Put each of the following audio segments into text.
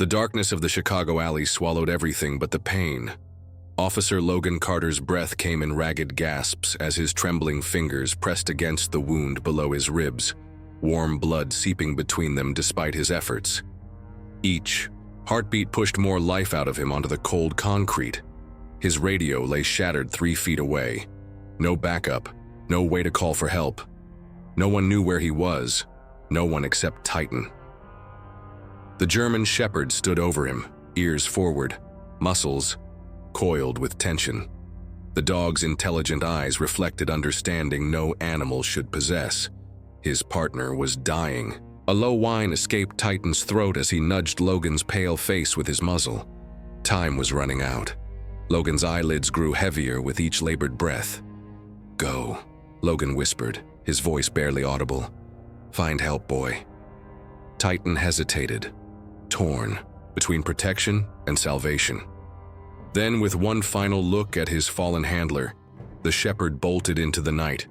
The darkness of the Chicago alley swallowed everything but the pain. Officer Logan Carter's breath came in ragged gasps as his trembling fingers pressed against the wound below his ribs, warm blood seeping between them despite his efforts. Each heartbeat pushed more life out of him onto the cold concrete. His radio lay shattered 3 feet away. No backup, no way to call for help. No one knew where he was, no one except Titan. The German shepherd stood over him, ears forward, muscles coiled with tension. The dog's intelligent eyes reflected understanding no animal should possess. His partner was dying. A low whine escaped Titan's throat as he nudged Logan's pale face with his muzzle. Time was running out. Logan's eyelids grew heavier with each labored breath. "Go," Logan whispered, his voice barely audible. "Find help, boy." Titan hesitated, torn between protection and salvation. Then, with one final look at his fallen handler, the shepherd bolted into the night,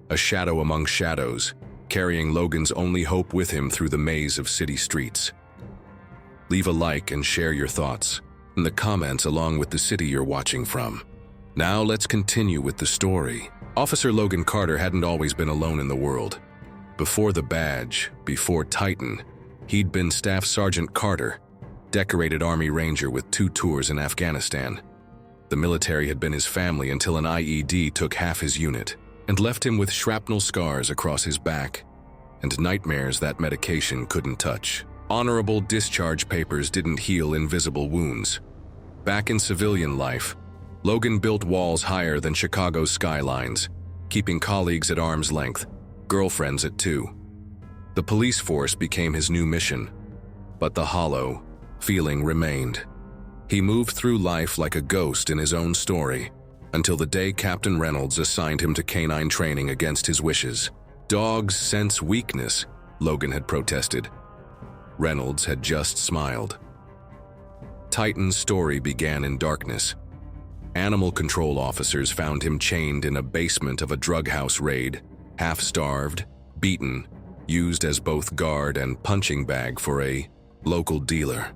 a shadow among shadows, carrying Logan's only hope with him through the maze of city streets. Leave a like and share your thoughts in the comments along with the city you're watching from. Now let's continue with the story. Officer Logan Carter hadn't always been alone in the world. Before the badge, before Titan, he'd been Staff Sergeant Carter, decorated Army Ranger with 2 tours in Afghanistan. The military had been his family until an IED took half his unit and left him with shrapnel scars across his back and nightmares that medication couldn't touch. Honorable discharge papers didn't heal invisible wounds. Back in civilian life, Logan built walls higher than Chicago's skylines, keeping colleagues at arm's length, girlfriends at 2. The police force became his new mission, but the hollow feeling remained. He moved through life like a ghost in his own story, until the day Captain Reynolds assigned him to canine training against his wishes. "Dogs sense weakness," Logan had protested. Reynolds had just smiled. Titan's story began in darkness. Animal control officers found him chained in a basement of a drug house raid, half-starved, beaten, used as both guard and punching bag for a local dealer.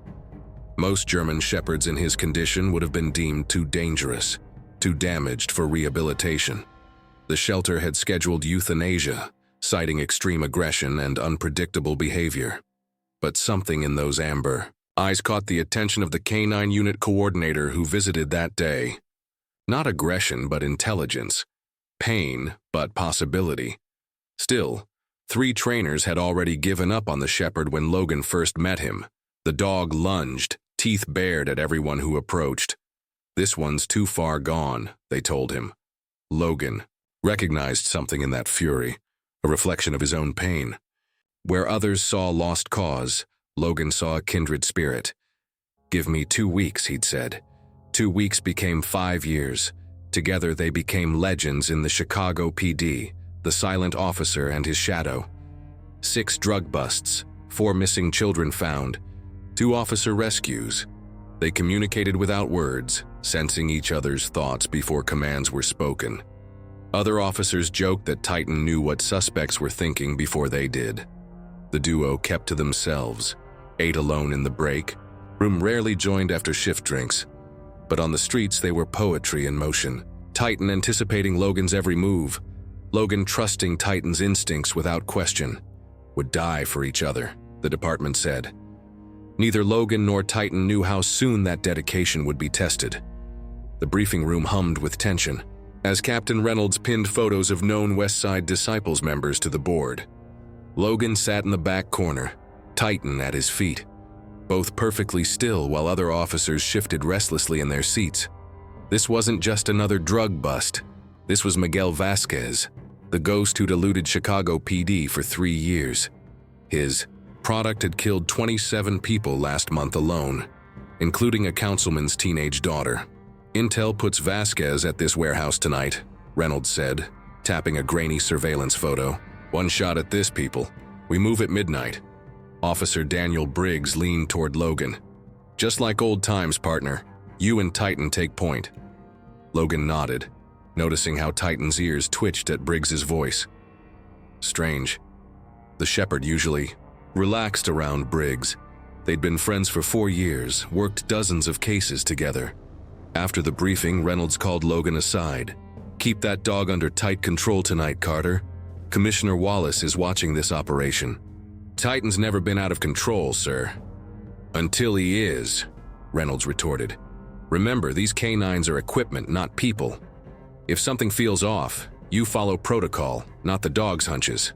Most German shepherds in his condition would have been deemed too dangerous, too damaged for rehabilitation. The shelter had scheduled euthanasia, citing extreme aggression and unpredictable behavior. But something in those amber eyes caught the attention of the canine unit coordinator who visited that day. Not aggression, but intelligence. Pain, but possibility. Still, 3 trainers had already given up on the shepherd when Logan first met him. The dog lunged, teeth bared at everyone who approached. "This one's too far gone," they told him. Logan recognized something in that fury, a reflection of his own pain. Where others saw lost cause, Logan saw a kindred spirit. "Give me 2 weeks," he'd said. 2 weeks became 5 years. Together they became legends in the Chicago PD, the silent officer and his shadow. 6 drug busts, 4 missing children found, 2 officer rescues. They communicated without words, sensing each other's thoughts before commands were spoken. Other officers joked that Titan knew what suspects were thinking before they did. The duo kept to themselves, ate alone in the break, room rarely joined after shift drinks. But on the streets they were poetry in motion. Titan anticipating Logan's every move, Logan trusting Titan's instincts without question. Would die for each other, the department said. Neither Logan nor Titan knew how soon that dedication would be tested. The briefing room hummed with tension as Captain Reynolds pinned photos of known West Side Disciples members to the board. Logan sat in the back corner, Titan at his feet, both perfectly still while other officers shifted restlessly in their seats. This wasn't just another drug bust. This was Miguel Vasquez, the ghost who'd eluded Chicago PD for 3 years. His product had killed 27 people last month alone, including a councilman's teenage daughter. "Intel puts Vasquez at this warehouse tonight," Reynolds said, tapping a grainy surveillance photo. "One shot at this, people. We move at midnight." Officer Daniel Briggs leaned toward Logan. "Just like old times, partner. You and Titan take point." Logan nodded, noticing how Titan's ears twitched at Briggs's voice. Strange. The shepherd usually relaxed around Briggs, They'd been friends for 4 years, worked dozens of cases together. After the briefing, Reynolds called Logan aside. "Keep that dog under tight control tonight, Carter. Commissioner Wallace is watching this operation." "Titan's never been out of control, sir." "Until he is," Reynolds retorted. "Remember, these canines are equipment, not people. If something feels off, you follow protocol, not the dog's hunches."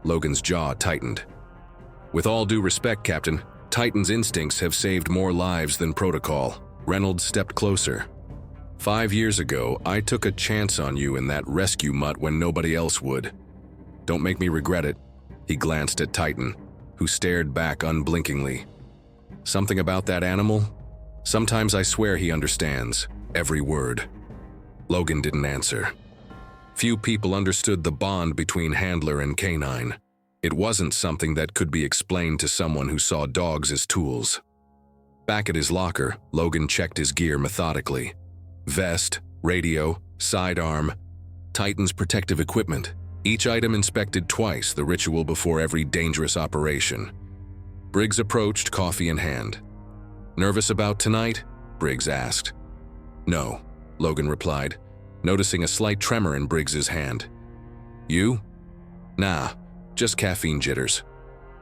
Logan's jaw tightened. "With all due respect, Captain, Titan's instincts have saved more lives than protocol." Reynolds stepped closer. 5 years ago, I took a chance on you in that rescue mutt when nobody else would. Don't make me regret it." He glanced at Titan, who stared back unblinkingly. "Something about that animal? Sometimes I swear he understands every word." Logan didn't answer. Few people understood the bond between handler and canine. It wasn't something that could be explained to someone who saw dogs as tools. Back at his locker, Logan checked his gear methodically. Vest, radio, sidearm, Titan's protective equipment. Each item inspected twice, the ritual before every dangerous operation. Briggs approached, coffee in hand. "Nervous about tonight?" Briggs asked. "No," Logan replied, noticing a slight tremor in Briggs's hand. "You?" "Nah, just caffeine jitters."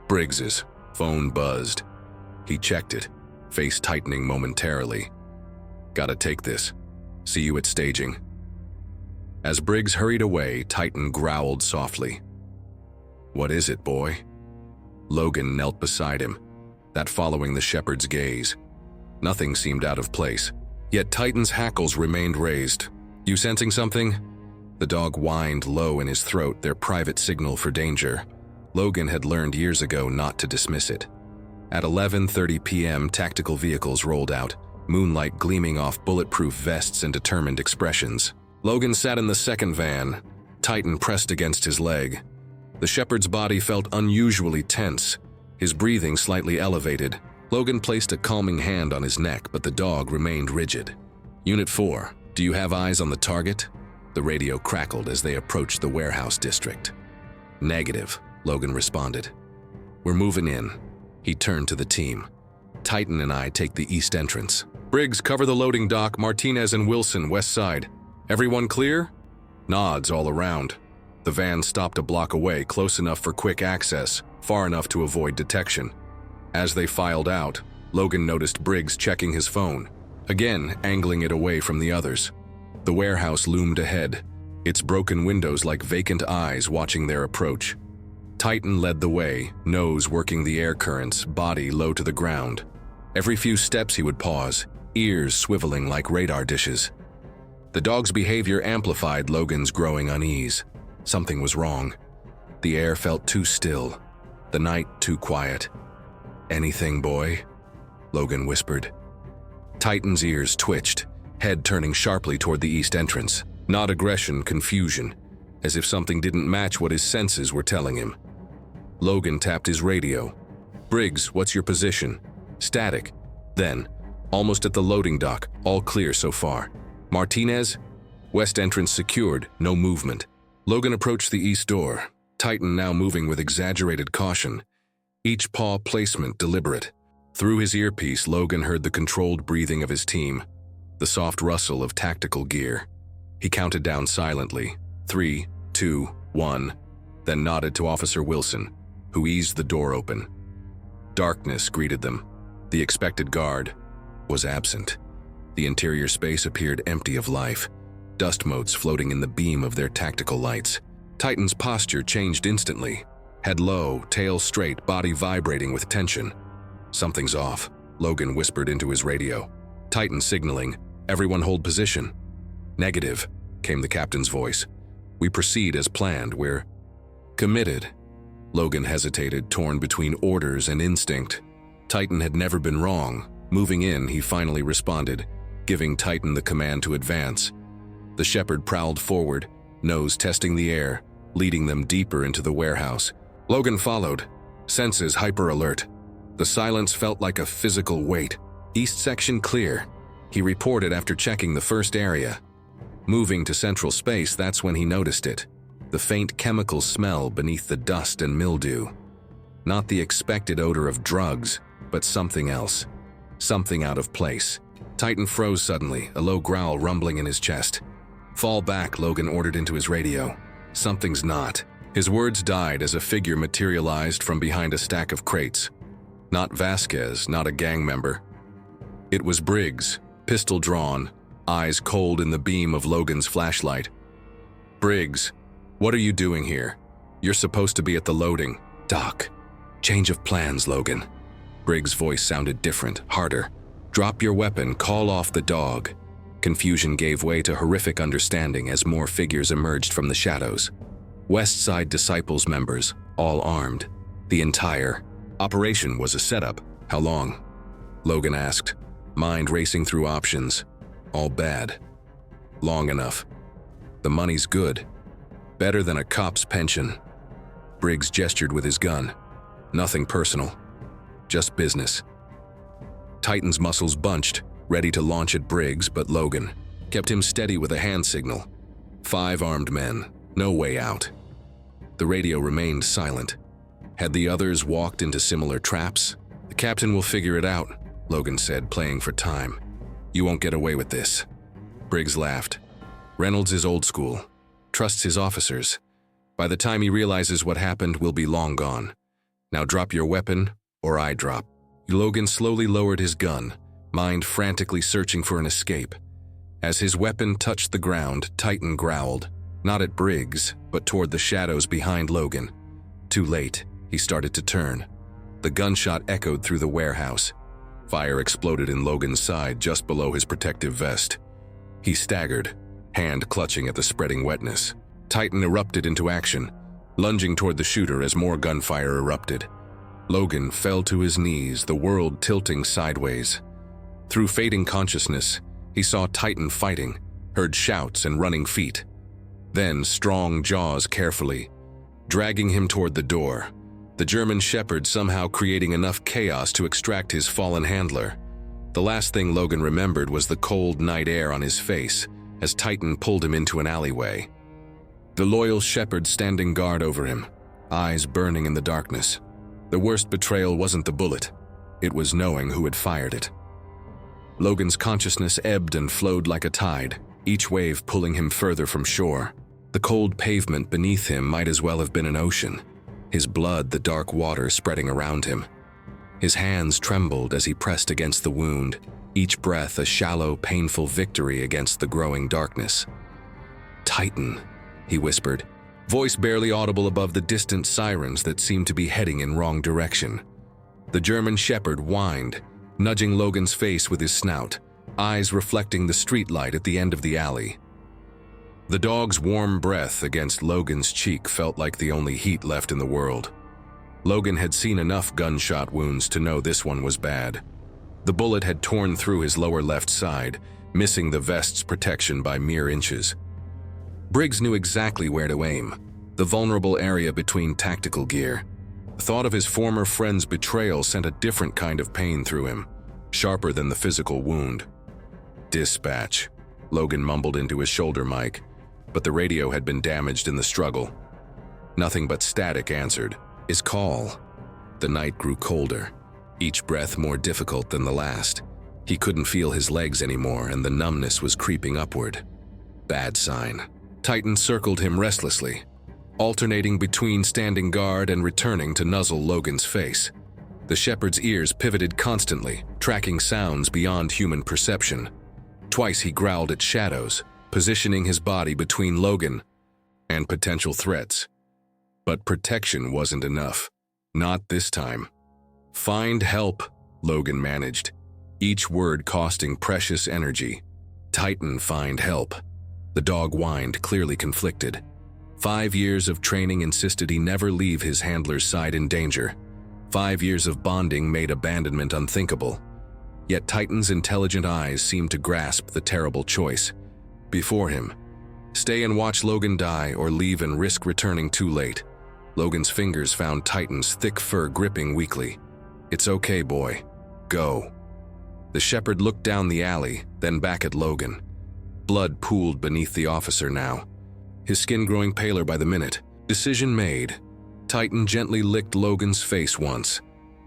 Briggs's phone buzzed. He checked it, face tightening momentarily. "Gotta take this. See you at staging." As Briggs hurried away, Titan growled softly. "What is it, boy?" Logan knelt beside him, that following the shepherd's gaze. Nothing seemed out of place, yet Titan's hackles remained raised. "You sensing something?" The dog whined low in his throat, their private signal for danger. Logan had learned years ago not to dismiss it. At 11:30 p.m., tactical vehicles rolled out, moonlight gleaming off bulletproof vests and determined expressions. Logan sat in the second van. Titan pressed against his leg. The shepherd's body felt unusually tense, his breathing slightly elevated. Logan placed a calming hand on his neck, but the dog remained rigid. "Unit 4, do you have eyes on the target?" The radio crackled as they approached the warehouse district. "Negative," Logan responded. "We're moving in." He turned to the team. "Titan and I take the east entrance. Briggs, cover the loading dock. Martinez and Wilson, west side. Everyone clear?" Nods all around. The van stopped a block away, close enough for quick access, far enough to avoid detection. As they filed out, Logan noticed Briggs checking his phone, again angling it away from the others. The warehouse loomed ahead, its broken windows like vacant eyes watching their approach. Titan led the way, nose working the air currents, body low to the ground. Every few steps he would pause, ears swiveling like radar dishes. The dog's behavior amplified Logan's growing unease. Something was wrong. The air felt too still, the night too quiet. "Anything, boy?" Logan whispered. Titan's ears twitched, head turning sharply toward the east entrance. Not aggression, confusion, as if something didn't match what his senses were telling him. Logan tapped his radio. "Briggs, what's your position?" "Static." Then, almost at the loading dock, all clear so far. "Martinez?" "West entrance secured, no movement." Logan approached the east door, Titan now moving with exaggerated caution, each paw placement deliberate. Through his earpiece, Logan heard the controlled breathing of his team, the soft rustle of tactical gear. He counted down silently, 3, 2, 1, then nodded to Officer Wilson, who eased the door open. Darkness greeted them. The expected guard was absent. The interior space appeared empty of life, dust motes floating in the beam of their tactical lights. Titan's posture changed instantly, head low, tail straight, body vibrating with tension. "Something's off," Logan whispered into his radio. Titan signaling, "Everyone hold position." "Negative," came the captain's voice. "We proceed as planned. We're committed." Logan hesitated, torn between orders and instinct. Titan had never been wrong. Moving in, he finally responded, giving Titan the command to advance. The shepherd prowled forward, nose testing the air, leading them deeper into the warehouse. Logan followed, senses hyper-alert. The silence felt like a physical weight. "East section clear," he reported after checking the first area. Moving to central space, that's when he noticed it. The faint chemical smell beneath the dust and mildew. Not the expected odor of drugs, but something else. Something out of place. Titan froze suddenly, a low growl rumbling in his chest. "Fall back," Logan ordered into his radio. "Something's not." His words died as a figure materialized from behind a stack of crates. Not Vasquez, not a gang member. It was Briggs, pistol drawn, eyes cold in the beam of Logan's flashlight. "Briggs, what are you doing here? You're supposed to be at the loading." "Doc, change of plans, Logan." Briggs' voice sounded different, harder. "Drop your weapon, call off the dog." Confusion gave way to horrific understanding as more figures emerged from the shadows. West Side Disciples members, all armed. The entire operation was a setup. "How long?" Logan asked, mind racing through options. "All bad." "Long enough. The money's good. Better than a cop's pension." Briggs gestured with his gun. "Nothing personal. Just business." Titan's muscles bunched, ready to launch at Briggs, but Logan kept him steady with a hand signal. 5 armed men, no way out. The radio remained silent. Had the others walked into similar traps? "The captain will figure it out," Logan said, playing for time. "You won't get away with this." Briggs laughed. "Reynolds is old school. Trusts his officers. By the time he realizes what happened, we'll be long gone. Now drop your weapon, or I drop." Logan slowly lowered his gun, mind frantically searching for an escape. As his weapon touched the ground, Titan growled, not at Briggs, but toward the shadows behind Logan. Too late, he started to turn. The gunshot echoed through the warehouse. Fire exploded in Logan's side just below his protective vest. He staggered, hand clutching at the spreading wetness. Titan erupted into action, lunging toward the shooter as more gunfire erupted. Logan fell to his knees, the world tilting sideways. Through fading consciousness, he saw Titan fighting, heard shouts and running feet. Then strong jaws carefully, dragging him toward the door. The German shepherd somehow creating enough chaos to extract his fallen handler. The last thing Logan remembered was the cold night air on his face as Titan pulled him into an alleyway. The loyal shepherd standing guard over him, eyes burning in the darkness. The worst betrayal wasn't the bullet. It was knowing who had fired it. Logan's consciousness ebbed and flowed like a tide, each wave pulling him further from shore. The cold pavement beneath him might as well have been an ocean, his blood the dark water spreading around him. His hands trembled as he pressed against the wound, each breath a shallow, painful victory against the growing darkness. "Titan," he whispered, voice barely audible above the distant sirens that seemed to be heading in wrong direction. The German shepherd whined, nudging Logan's face with his snout, eyes reflecting the streetlight at the end of the alley. The dog's warm breath against Logan's cheek felt like the only heat left in the world. Logan had seen enough gunshot wounds to know this one was bad. The bullet had torn through his lower left side, missing the vest's protection by mere inches. Briggs knew exactly where to aim, the vulnerable area between tactical gear. The thought of his former friend's betrayal sent a different kind of pain through him, sharper than the physical wound. "Dispatch," Logan mumbled into his shoulder mic, but the radio had been damaged in the struggle. Nothing but static answered, "Is call." The night grew colder, each breath more difficult than the last. He couldn't feel his legs anymore, and the numbness was creeping upward. Bad sign. Titan circled him restlessly, alternating between standing guard and returning to nuzzle Logan's face. The shepherd's ears pivoted constantly, tracking sounds beyond human perception. Twice he growled at shadows, positioning his body between Logan and potential threats. But protection wasn't enough. Not this time. "Find help," Logan managed, each word costing precious energy. "Titan, find help." The dog whined, clearly conflicted. 5 years of training insisted he never leave his handler's side in danger. 5 years of bonding made abandonment unthinkable. Yet Titan's intelligent eyes seemed to grasp the terrible choice before him. Stay and watch Logan die, or leave and risk returning too late. Logan's fingers found Titan's thick fur gripping weakly. "It's okay, boy. Go." The shepherd looked down the alley, then back at Logan. Blood pooled beneath the officer now, his skin growing paler by the minute. Decision made. Titan gently licked Logan's face once,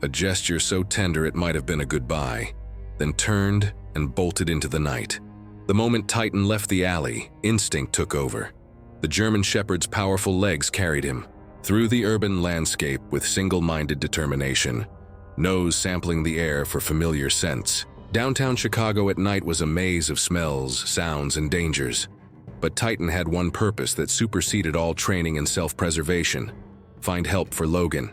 a gesture so tender it might have been a goodbye, then turned and bolted into the night. The moment Titan left the alley, instinct took over. The German Shepherd's powerful legs carried him through the urban landscape with single-minded determination, nose sampling the air for familiar scents. Downtown Chicago at night was a maze of smells, sounds, and dangers. But Titan had one purpose that superseded all training and self-preservation: find help for Logan.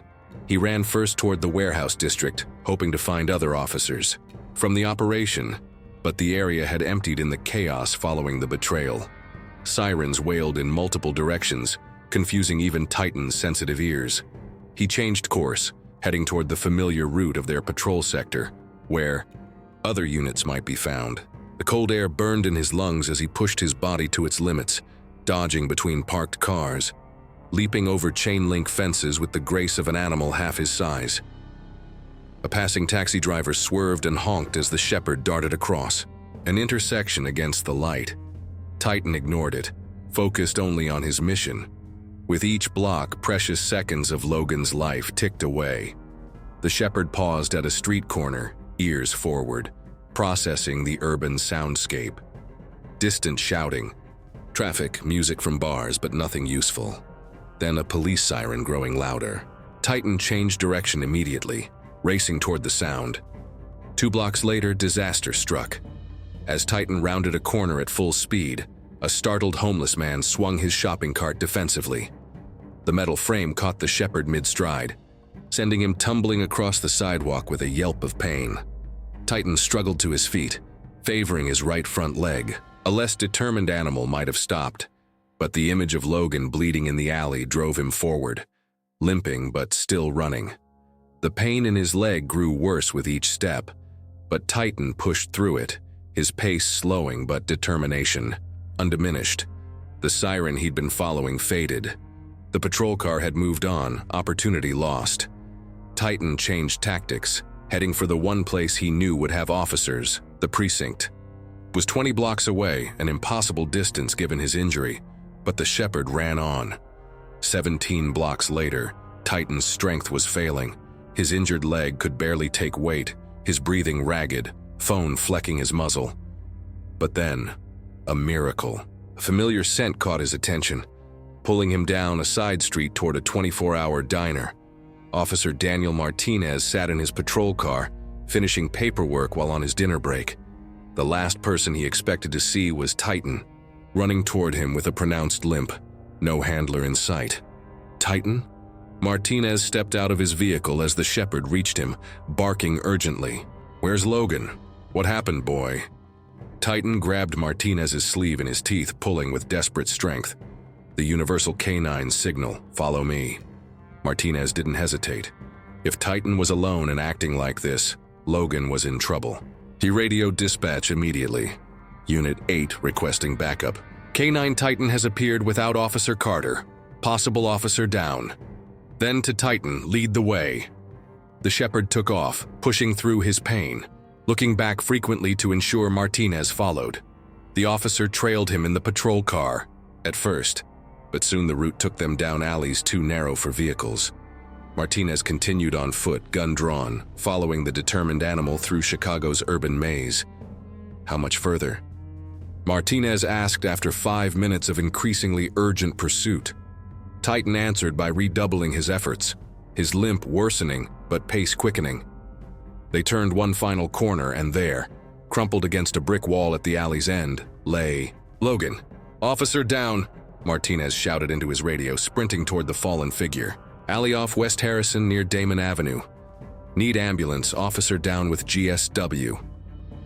He ran first toward the warehouse district, hoping to find other officers from the operation, but the area had emptied in the chaos following the betrayal. Sirens wailed in multiple directions, confusing even Titan's sensitive ears. He changed course, heading toward the familiar route of their patrol sector, where other units might be found. The cold air burned in his lungs as he pushed his body to its limits, dodging between parked cars, leaping over chain-link fences with the grace of an animal half his size. A passing taxi driver swerved and honked as the Shepherd darted across an intersection against the light. Titan ignored it, focused only on his mission. With each block, precious seconds of Logan's life ticked away. The Shepherd paused at a street corner, ears forward, processing the urban soundscape. Distant shouting, traffic, music from bars, but nothing useful. Then a police siren growing louder. Titan changed direction immediately, racing toward the sound. 2 blocks later, disaster struck. As Titan rounded a corner at full speed, a startled homeless man swung his shopping cart defensively. The metal frame caught the Shepherd mid-stride, sending him tumbling across the sidewalk with a yelp of pain. Titan struggled to his feet, favoring his right front leg. A less determined animal might have stopped, but the image of Logan bleeding in the alley drove him forward, limping but still running. The pain in his leg grew worse with each step, but Titan pushed through it, his pace slowing but determination undiminished. The siren he'd been following faded. The patrol car had moved on, opportunity lost. Titan changed tactics, heading for the one place he knew would have officers, the precinct. It was 20 blocks away, an impossible distance given his injury, but the Shepherd ran on. 17 blocks later, Titan's strength was failing. His injured leg could barely take weight, his breathing ragged, foam flecking his muzzle. But then, a miracle. A familiar scent caught his attention, pulling him down a side street toward a 24-hour diner. Officer Daniel Martinez sat in his patrol car, finishing paperwork while on his dinner break. The last person he expected to see was Titan, running toward him with a pronounced limp, no handler in sight. Titan? Martinez stepped out of his vehicle as the Shepherd reached him, barking urgently. "Where's Logan? What happened, boy?" Titan grabbed Martinez's sleeve in his teeth, pulling with desperate strength. The universal canine signal, "Follow me." Martinez didn't hesitate. If Titan was alone and acting like this, Logan was in trouble. He radioed dispatch immediately. Unit 8 requesting backup. K9 Titan has appeared without Officer Carter. Possible officer down. Then to Titan, lead the way. The Shepherd took off, pushing through his pain, looking back frequently to ensure Martinez followed. The officer trailed him in the patrol car, at first, but soon the route took them down alleys too narrow for vehicles. Martinez continued on foot, gun drawn, following the determined animal through Chicago's urban maze. How much further? Martinez asked after 5 minutes of increasingly urgent pursuit. Titan answered by redoubling his efforts, his limp worsening but pace quickening. They turned one final corner and there, crumpled against a brick wall at the alley's end, lay Logan. "Officer down," Martinez shouted into his radio, sprinting toward the fallen figure. "Alley off West Harrison near Damon Avenue. Need ambulance, officer down with GSW."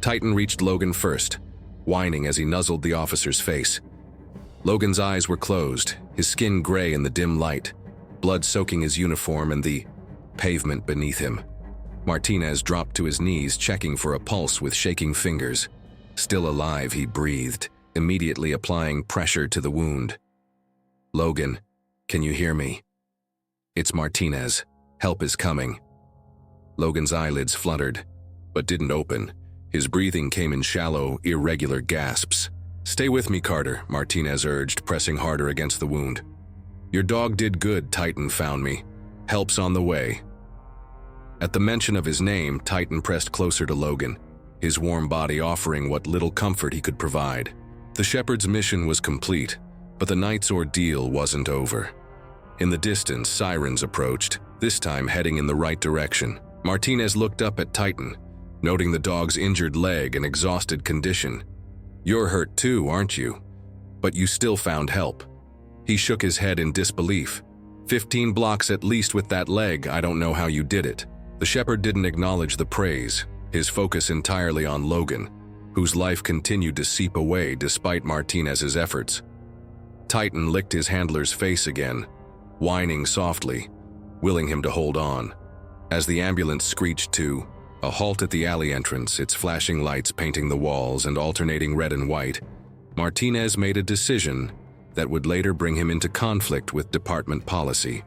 Titan reached Logan first, whining as he nuzzled the officer's face. Logan's eyes were closed, his skin gray in the dim light, blood soaking his uniform and the pavement beneath him. Martinez dropped to his knees, checking for a pulse with shaking fingers. Still alive, he breathed, immediately applying pressure to the wound. "Logan, can you hear me?" "It's Martinez. Help is coming." Logan's eyelids fluttered, but didn't open. His breathing came in shallow, irregular gasps. "Stay with me, Carter," Martinez urged, pressing harder against the wound. "Your dog did good, Titan found me. Help's on the way." At the mention of his name, Titan pressed closer to Logan, his warm body offering what little comfort he could provide. The shepherd's mission was complete, but the night's ordeal wasn't over. In the distance, sirens approached, this time heading in the right direction. Martinez looked up at Titan, noting the dog's injured leg and exhausted condition. "You're hurt too, aren't you? But you still found help." He shook his head in disbelief. 15 blocks at least with that leg, I don't know how you did it." The shepherd didn't acknowledge the praise, his focus entirely on Logan, whose life continued to seep away despite Martinez's efforts. Titan licked his handler's face again, whining softly, willing him to hold on. As the ambulance screeched to a halt at the alley entrance, its flashing lights painting the walls and alternating red and white, Martinez made a decision that would later bring him into conflict with department policy.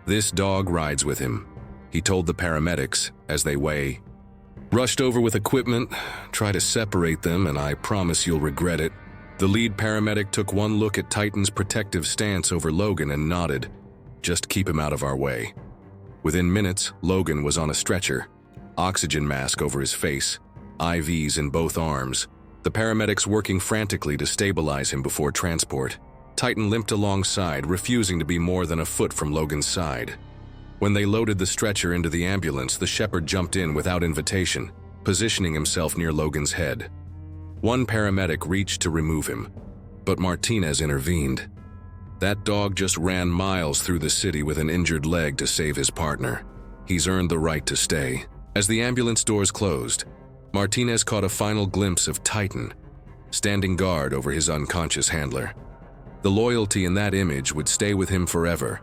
"This dog rides with him," he told the paramedics as they rushed over with equipment. "Try to separate them and I promise you'll regret it." The lead paramedic took one look at Titan's protective stance over Logan and nodded. "Just keep him out of our way." Within minutes, Logan was on a stretcher, oxygen mask over his face, IVs in both arms, the paramedics working frantically to stabilize him before transport. Titan limped alongside, refusing to be more than a foot from Logan's side. When they loaded the stretcher into the ambulance, the shepherd jumped in without invitation, positioning himself near Logan's head. One paramedic reached to remove him, but Martinez intervened. That dog just ran miles through the city with an injured leg to save his partner. He's earned the right to stay. As the ambulance doors closed, Martinez caught a final glimpse of Titan, standing guard over his unconscious handler. The loyalty in that image would stay with him forever,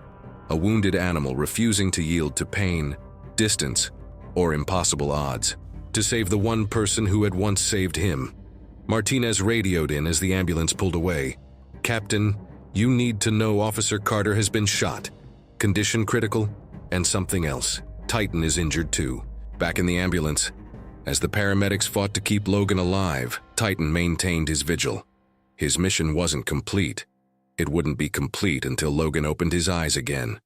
a wounded animal refusing to yield to pain, distance, or impossible odds, to save the one person who had once saved him. Martinez radioed in as the ambulance pulled away. "Captain, you need to know Officer Carter has been shot. Condition critical, and something else. Titan is injured too." Back in the ambulance, as the paramedics fought to keep Logan alive, Titan maintained his vigil. His mission wasn't complete. It wouldn't be complete until Logan opened his eyes again.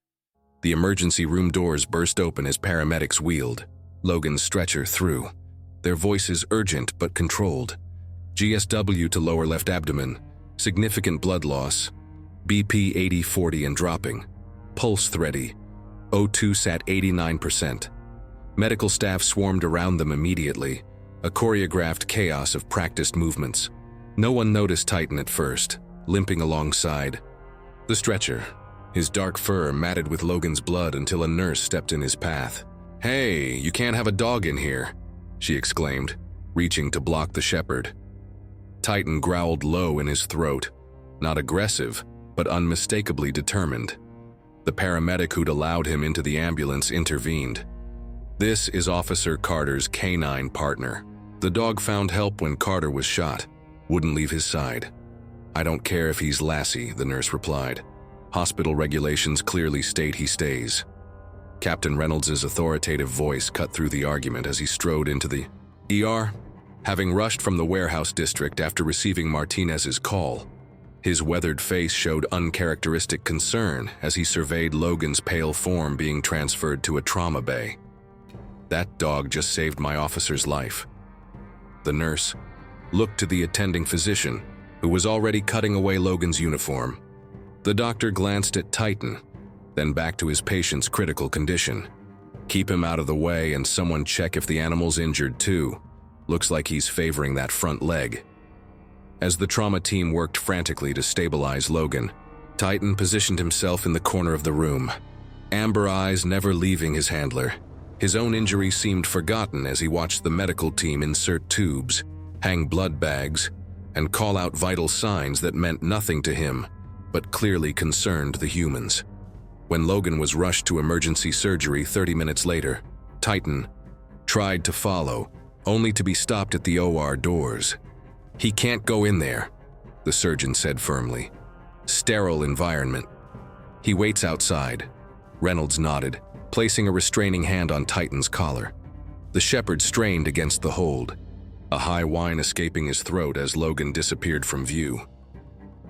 The emergency room doors burst open as paramedics wheeled Logan's stretcher through, their voices urgent but controlled. GSW to lower left abdomen, significant blood loss, BP 80/40 and dropping, pulse thready, O2 sat 89%. Medical staff swarmed around them immediately, a choreographed chaos of practiced movements. No one noticed Titan at first, limping alongside the stretcher, his dark fur matted with Logan's blood until a nurse stepped in his path. "Hey, you can't have a dog in here," she exclaimed, reaching to block the shepherd. Titan growled low in his throat, not aggressive, but unmistakably determined. The paramedic who'd allowed him into the ambulance intervened. "This is Officer Carter's canine partner. The dog found help when Carter was shot, wouldn't leave his side." "I don't care if he's Lassie," the nurse replied. "Hospital regulations clearly state he stays." Captain Reynolds's authoritative voice cut through the argument as he strode into the ER, having rushed from the warehouse district after receiving Martinez's call. His weathered face showed uncharacteristic concern as he surveyed Logan's pale form being transferred to a trauma bay. "That dog just saved my officer's life." The nurse looked to the attending physician, who was already cutting away Logan's uniform. The doctor glanced at Titan, then back to his patient's critical condition. "Keep him out of the way and someone check if the animal's injured too. Looks like he's favoring that front leg." As the trauma team worked frantically to stabilize Logan, Titan positioned himself in the corner of the room, amber eyes never leaving his handler. His own injury seemed forgotten as he watched the medical team insert tubes, hang blood bags, and call out vital signs that meant nothing to him, but clearly concerned the humans. When Logan was rushed to emergency surgery 30 minutes later, Titan tried to follow, only to be stopped at the OR doors. "He can't go in there," the surgeon said firmly. "Sterile environment." "He waits outside." Reynolds nodded, placing a restraining hand on Titan's collar. The shepherd strained against the hold, a high whine escaping his throat as Logan disappeared from view.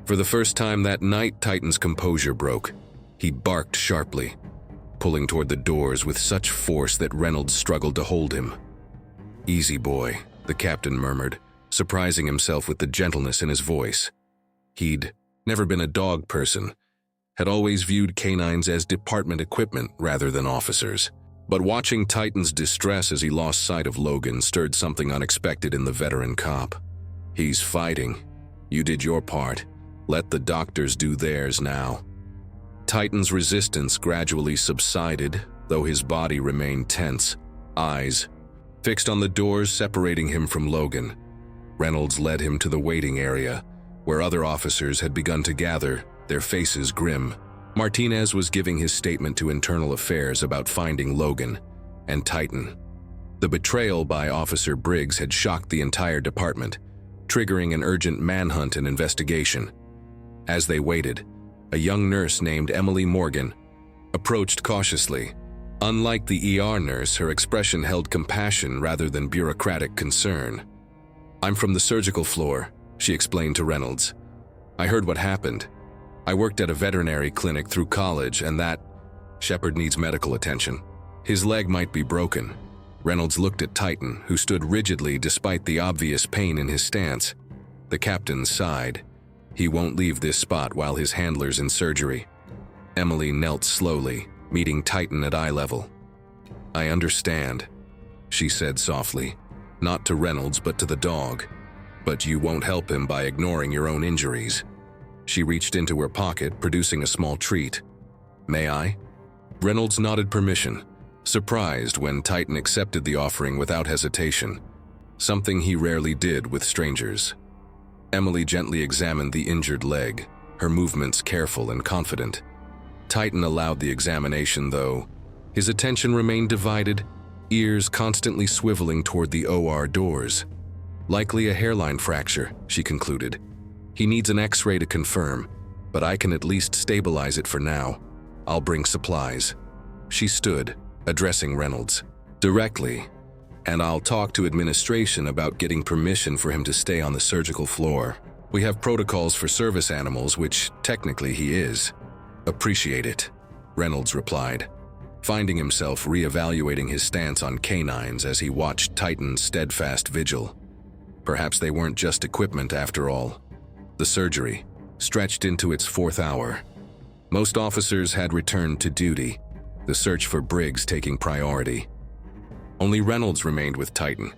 For the first time that night, Titan's composure broke. He barked sharply. pulling toward the doors with such force that Reynolds struggled to hold him. "Easy, boy," the captain murmured, surprising himself with the gentleness in his voice. He'd never been a dog person, had always viewed canines as department equipment rather than officers. But watching Titan's distress as he lost sight of Logan stirred something unexpected in the veteran cop. "He's fighting. You did your part. Let the doctors do theirs now." Titan's resistance gradually subsided, though his body remained tense, eyes fixed on the doors separating him from Logan. Reynolds led him to the waiting area, where other officers had begun to gather, their faces grim. Martinez was giving his statement to Internal Affairs about finding Logan and Titan. The betrayal by Officer Briggs had shocked the entire department, triggering an urgent manhunt and investigation. As they waited, a young nurse named Emily Morgan approached cautiously. Unlike the ER nurse, her expression held compassion rather than bureaucratic concern. "I'm from the surgical floor," she explained to Reynolds. "I heard what happened. I worked at a veterinary clinic through college, and that Shepard needs medical attention. His leg might be broken." Reynolds looked at Titan, who stood rigidly despite the obvious pain in his stance. The captain sighed. "He won't leave this spot while his handler's in surgery." Emily knelt slowly, meeting Titan at eye level. "I understand," she said softly, not to Reynolds but to the dog. "But you won't help him by ignoring your own injuries." She reached into her pocket, producing a small treat. "May I?" Reynolds nodded permission, surprised when Titan accepted the offering without hesitation, something he rarely did with strangers. Emily gently examined the injured leg, her movements careful and confident. Titan allowed the examination, though. His attention remained divided, ears constantly swiveling toward the OR doors. "Likely a hairline fracture," she concluded. "He needs an X-ray to confirm, but I can at least stabilize it for now. I'll bring supplies." She stood, addressing Reynolds directly, "And I'll talk to administration about getting permission for him to stay on the surgical floor. We have protocols for service animals, which technically he is." "Appreciate it," Reynolds replied, finding himself reevaluating his stance on canines as he watched Titan's steadfast vigil. Perhaps they weren't just equipment after all. The surgery stretched into its 4th hour. Most officers had returned to duty, the search for Briggs taking priority. Only Reynolds remained with Titan,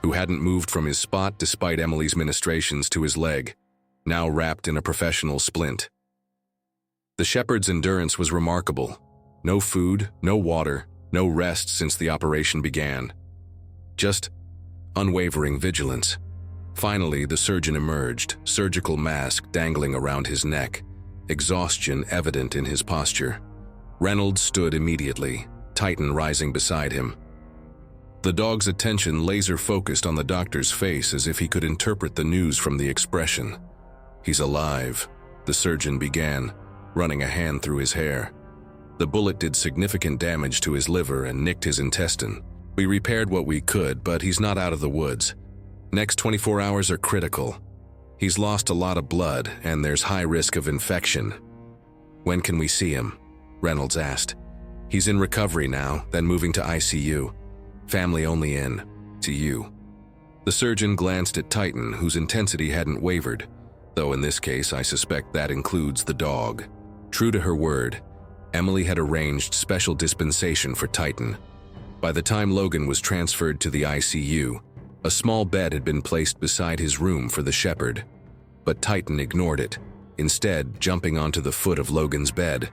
who hadn't moved from his spot despite Emily's ministrations to his leg, now wrapped in a professional splint. The shepherd's endurance was remarkable. No food, no water, no rest since the operation began. Just unwavering vigilance. Finally, the surgeon emerged, surgical mask dangling around his neck, exhaustion evident in his posture. Reynolds stood immediately, Titan rising beside him. The dog's attention laser-focused on the doctor's face as if he could interpret the news from the expression. "He's alive," the surgeon began, running a hand through his hair. "The bullet did significant damage to his liver and nicked his intestine. We repaired what we could, but he's not out of the woods. Next 24 hours are critical. He's lost a lot of blood, and there's high risk of infection." "When can we see him?" Reynolds asked. "He's in recovery now, then moving to ICU. Family only in. To you." The surgeon glanced at Titan, whose intensity hadn't wavered, though in this case I suspect that includes the dog. True to her word, Emily had arranged special dispensation for Titan. By the time Logan was transferred to the ICU, a small bed had been placed beside his room for the shepherd. But Titan ignored it, instead jumping onto the foot of Logan's bed.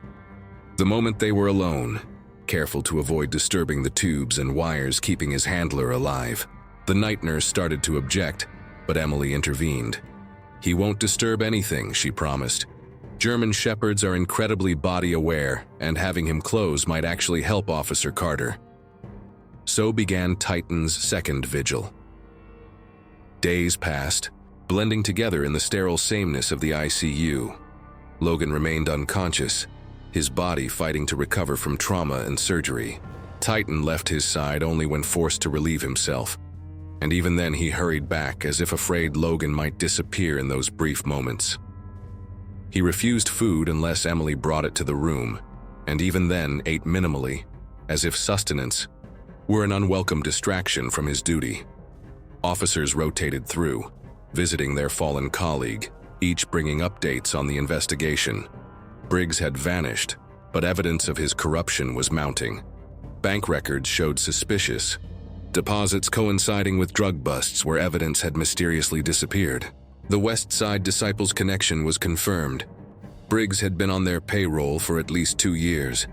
The moment they were alone, careful to avoid disturbing the tubes and wires keeping his handler alive, the night nurse started to object, but Emily intervened. "He won't disturb anything," she promised. "German shepherds are incredibly body-aware, and having him close might actually help Officer Carter." So began Titan's second vigil. Days passed, blending together in the sterile sameness of the ICU. Logan remained unconscious, his body fighting to recover from trauma and surgery. Titan left his side only when forced to relieve himself, and even then he hurried back as if afraid Logan might disappear in those brief moments. He refused food unless Emily brought it to the room, and even then ate minimally, as if sustenance were an unwelcome distraction from his duty. Officers rotated through, visiting their fallen colleague, each bringing updates on the investigation. Briggs had vanished, but evidence of his corruption was mounting. Bank records showed suspicious deposits coinciding with drug busts where evidence had mysteriously disappeared. The West Side Disciples connection was confirmed. Briggs had been on their payroll for at least 2 years.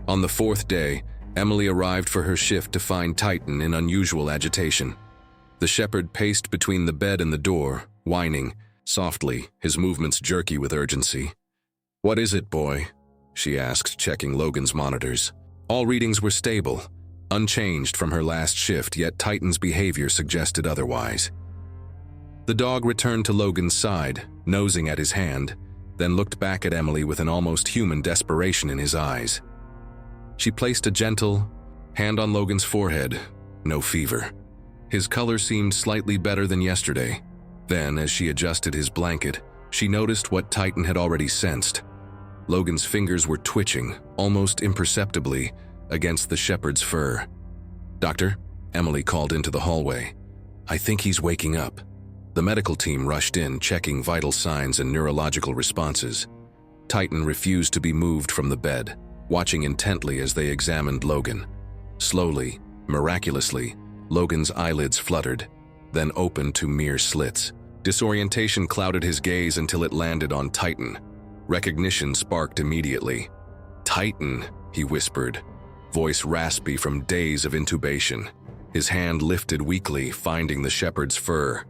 On the 4th day, Emily arrived for her shift to find Titan in unusual agitation. The shepherd paced between the bed and the door, whining softly, his movements jerky with urgency. "What is it, boy?" she asked, checking Logan's monitors. All readings were stable, unchanged from her last shift, yet Titan's behavior suggested otherwise. The dog returned to Logan's side, nosing at his hand, then looked back at Emily with an almost human desperation in his eyes. She placed a gentle hand on Logan's forehead. No fever. His color seemed slightly better than yesterday. Then, as she adjusted his blanket, she noticed what Titan had already sensed. Logan's fingers were twitching, almost imperceptibly, against the shepherd's fur. "Doctor?" Emily called into the hallway. "I think he's waking up." The medical team rushed in, checking vital signs and neurological responses. Titan refused to be moved from the bed, watching intently as they examined Logan. Slowly, miraculously, Logan's eyelids fluttered, then opened to mere slits. Disorientation clouded his gaze until it landed on Titan. Recognition sparked immediately. "Titan," he whispered, voice raspy from days of intubation. His hand lifted weakly, finding the shepherd's fur.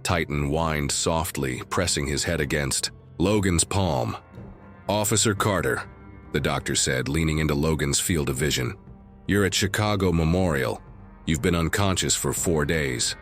Titan whined softly, pressing his head against Logan's palm. "Officer Carter," the doctor said, leaning into Logan's field of vision. "You're at Chicago Memorial. You've been unconscious for 4 days."